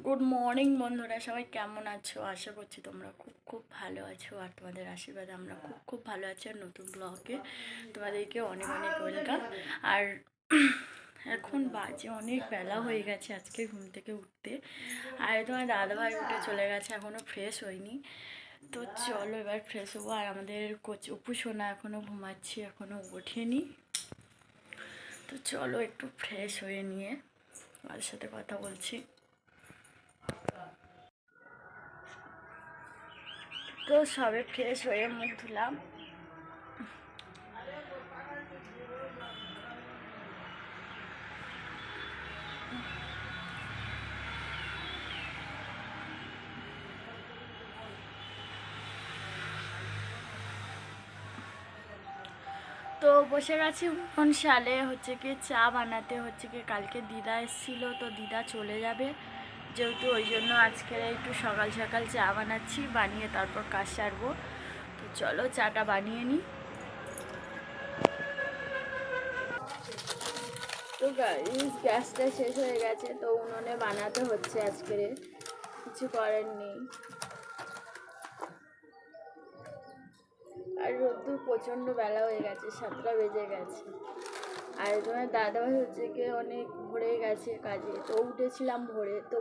Good morning বন্ধুরা, সবাই কেমন আছো? আশা করছি তোমরা খুব খুব ভালো আছো, আর তোমাদের আশীর্বাদে আমরা খুব খুব ভালো আছি। আর নতুন ব্লগে তোমাদেরকে অনেক অনেক ওয়েলকাম। আর এখন বাজে অনেক বেলা হয়ে গেছে আজকে ঘুম থেকে উঠতে। আর তোমার দাদাভাই উঠে চলে গেছে, এখনও ফ্রেশ হয়নি। তো চলো এবার ফ্রেশ হবো। আর আমাদের অপু সোনা এখনও ঘুমাচ্ছি, এখনও ওঠেনি। তো চলো একটু ফ্রেশ হয়ে নিয়ে আমার সাথে কথা বলছি। তো সবে ফ্রেশ হয়ে মুখ ধুলাম। তো বসে গেছি কোন সালে হচ্ছে কি চা বানাতে। হচ্ছে কি কালকে দিদা এসেছিলো, তো দিদা চলে যাবে যেহেতু, ওই জন্য আজকে একটু সকাল সকাল চা বানাচ্ছি, বানিয়ে তারপর কাজ সারবো। তো চলো চাটা বানিয়ে নিই। তো গ্যাসটা শেষ হয়ে গেছে, তো উনুনে বানাতে হচ্ছে আজকে, কিছু করার নেই। আর রোদ্দুর প্রচণ্ড বেলা হয়ে গেছে, 7টা বেজে গেছে। আর তোমার দাদাভাই হচ্ছে কি অনেক ভোরে গেছে কাজে, তো উঠেছিলাম ভোরে, তো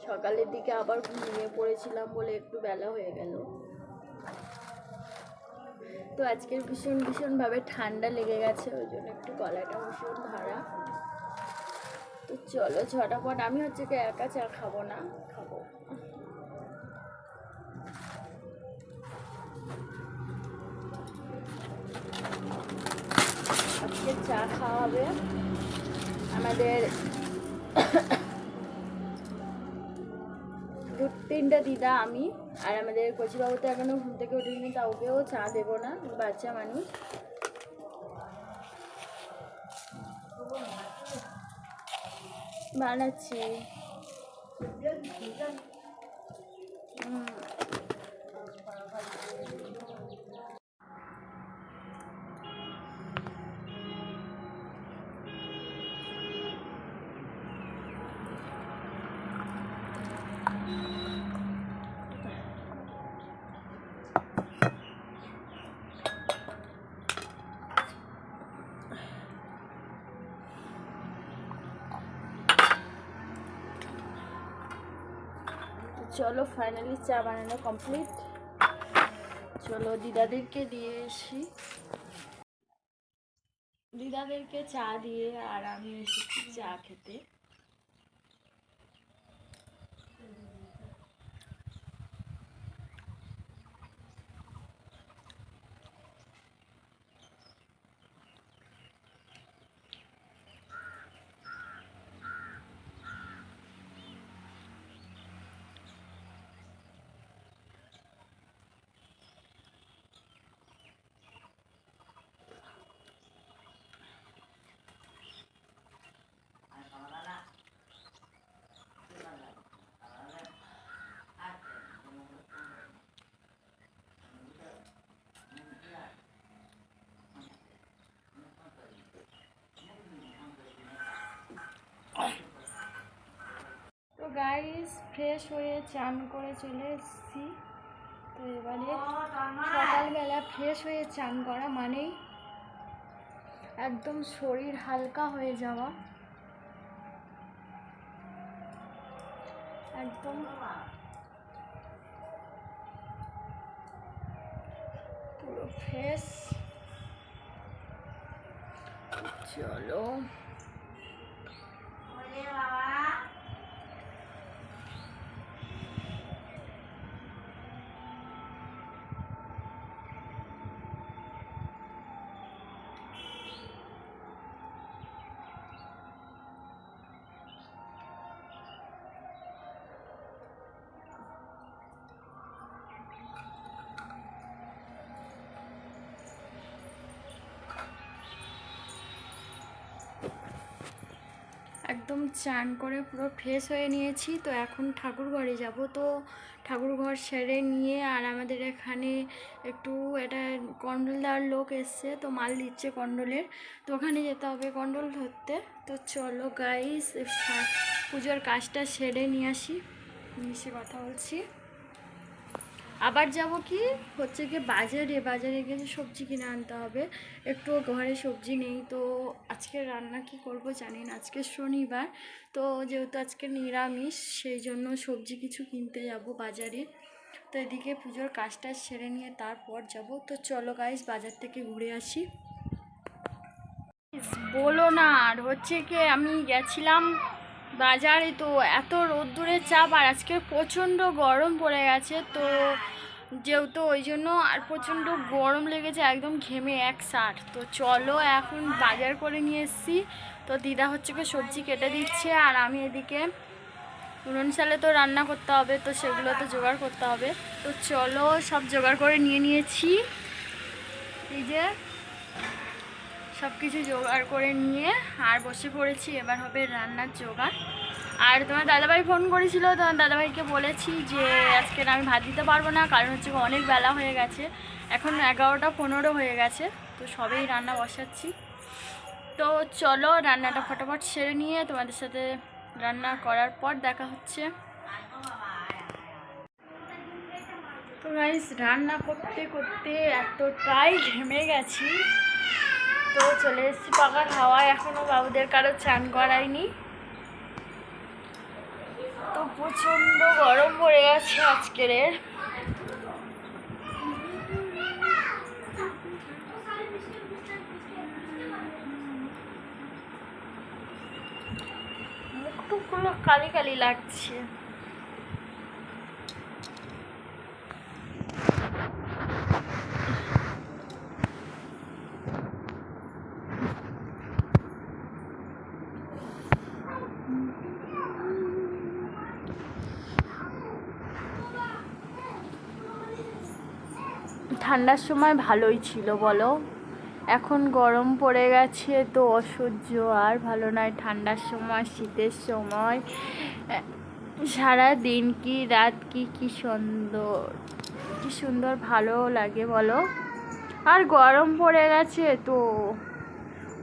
সকালের দিকে আবার ঘুমিয়ে পড়েছিলাম বলে একটু বেলা হয়ে গেল। তো আজকের ভীষণভাবে ঠান্ডা লেগে গেছে, ওই জন্য একটু গলাটা ভীষণ ধরা। তো চলো ঝটাপট, আমি হচ্ছে কি একা চা খাবো না, খাবো আজকে চা খাওয়া হবে আমাদের 2-3টা দিদা, আমি আর আমাদের কচিবাবু তো এখনো ঘুম থেকে উঠেনি, তা ওকেও চা দেবো না, বাচ্চা মানুষ। বানাচ্ছি। চলো ফাইনালি চা বানানো কমপ্লিট। চলো দিদাদেরকে দিয়ে এসি, দিদাদেরকে চা দিয়ে আর আমি এসেছি চা খেতে। তো গাইস ফ্রেশ হয়ে চান করে চলে এসেছি। তো এবারে সকালবেলা ফ্রেশ হয়ে চান করা মানেই একদম শরীর হালকা হয়ে যাওয়া, একদম পুরো ফ্রেশ। চলো একদম চান করে পুরো ফ্রেশ হয়ে নিয়েছি। তো এখন ঠাকুর ঘরে যাব। তো ঠাকুর ঘর সেরে নিয়ে আর আমাদের এখানে একটু এটা কন্ডল দেওয়ার লোক এসছে, তো মাল দিচ্ছে কন্ডলের, তো ওখানে যেতে হবে কন্ডল ধরতে। তো চলো গাইস পুজোর কাজটা সেরে নিয়ে আসি, এসে কথা বলছি। আবার যাব কি হচ্ছে কি বাজারে গেছে সবজি কিনে আনতে হবে, একটু ঘরে সবজি নেই। তো আজকে রান্না কি করব জানি না, আজকে শনিবার, তো যেহেতু আজকে নিরামিষ সেই জন্য সবজি কিছু কিনতে যাব বাজারে। তো এদিকে পুজোর কাজটা সেরে নিয়ে তারপর যাব। তো চলো গাইস বাজার থেকে ঘুরে আসি। বলো না, আর হচ্ছে কি আমি গেছিলাম বাজারে, তো এত রোদ্দুরের চাপ আর আজকে প্রচণ্ড গরম পড়ে গেছে। তো যেহেতু ওই জন্য আর প্রচণ্ড গরম লেগেছে, একদম ঘেমে একসাথ। তো চলো এখন বাজার করে নিয়ে এসেছি। তো দিদা হচ্ছে কি সবজি কেটে দিচ্ছে আর আমি এদিকে উনুন সালে তো রান্না করতে হবে, তো সেগুলো তো জোগাড় করতে হবে। তো চলো সব জোগাড় করে নিয়েছি, এই যে সব কিছু জোগাড় করে নিয়ে আর বসে পড়েছি। এবার হবে রান্নার জোগাড়। আর তোমার দাদাভাই ফোন করেছিল, তোমার দাদাভাইকে বলেছি যে আজকে আমি ভাত দিতে পারবো না, কারণ হচ্ছে অনেক বেলা হয়ে গেছে, এখন 11টা 15 হয়ে গেছে। তো সবেই রান্না বসাচ্ছি। তো চলো রান্নাটা ফটাফট সেরে নিয়ে তোমাদের সাথে রান্না করার পর দেখা হচ্ছে। তো গাইস রান্না করতে করতে এতটাই ঘেমে গেছি, তো চলে এসেছি পাখার হাওয়ায়। এখনও বাবুদের কারো চান করাইনি, তো প্রচণ্ড গরম পড়ে গেছে আজকের। মুখ টুকগুলো কালি কালি লাগছে। ঠান্ডার সময় ভালোই ছিল বলো, এখন গরম পড়ে গেছে তো অসহ্য, আর ভালো নয়। ঠান্ডার সময় শীতের সময় সারা দিন কি রাত কি সুন্দর ভালো লাগে বলো। আর গরম পড়ে গেছে তো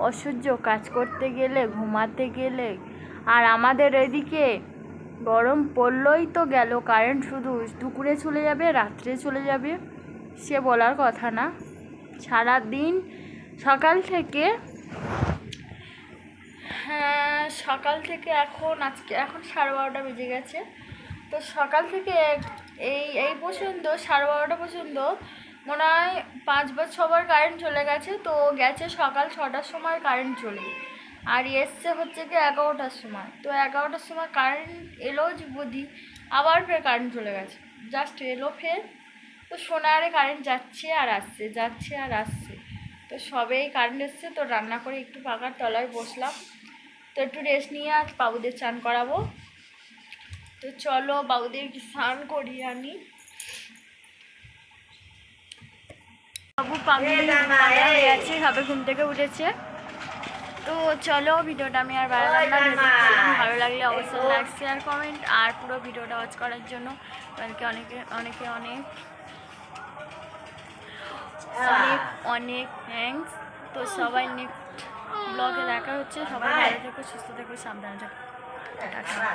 অসহ্য, কাজ করতে গেলে ঘুমাতে গেলে। আর আমাদের এদিকে গরম পড়লই তো গেল কারেন্ট, শুধু দুপুরে চলে যাবে রাত্রে চলে যাবে, সে বলার কথা না। সারা দিন সকাল থেকে এখন আজকে 12:30 বেজে গেছে। তো সকাল থেকে এই পর্যন্ত 12:30 পর্যন্ত মনে হয় 5 বা 6 বার কারেন্ট চলে গেছে। তো গেছে সকাল 6টার সময় কারেন্ট চলে, আর এসছে হচ্ছে কি 11টার সময়। তো 11টার সময় কারেন্ট এলো বুঝি, আবার ফের কারেন্ট চলে গেছে, জাস্ট এলো ফের। তো সোনারে কারেন্ট যাচ্ছে আর আসছে, যাচ্ছে আর আসছে। তো সবেই কারেন্ট এসছে, তো রান্না করে একটু পাকার তলায় বসলাম। তো একটু রেস্ট নিয়ে আজ বাবুদের চান করাবো। তো চলো বাবুদেরকে স্নান করিয়ে আনি। বাবু হয়ে গেছে, খাবে, ঘুম থেকে উঠেছে। তো চলো ভিডিওটা আমি আর বাড়ালাম না, ভালো লাগলে অবশ্যই লাইক শেয়ার কমেন্ট আর পুরো ভিডিওটা ওয়াচ করার জন্য অনেকে অনেক থ্যাঙ্কস। তো সবাই নেক্সট ব্লগে দেখা হচ্ছে। সবাই ভালো থেকো, সুস্থ থেকো, সাবধানে থেকো, টাটা।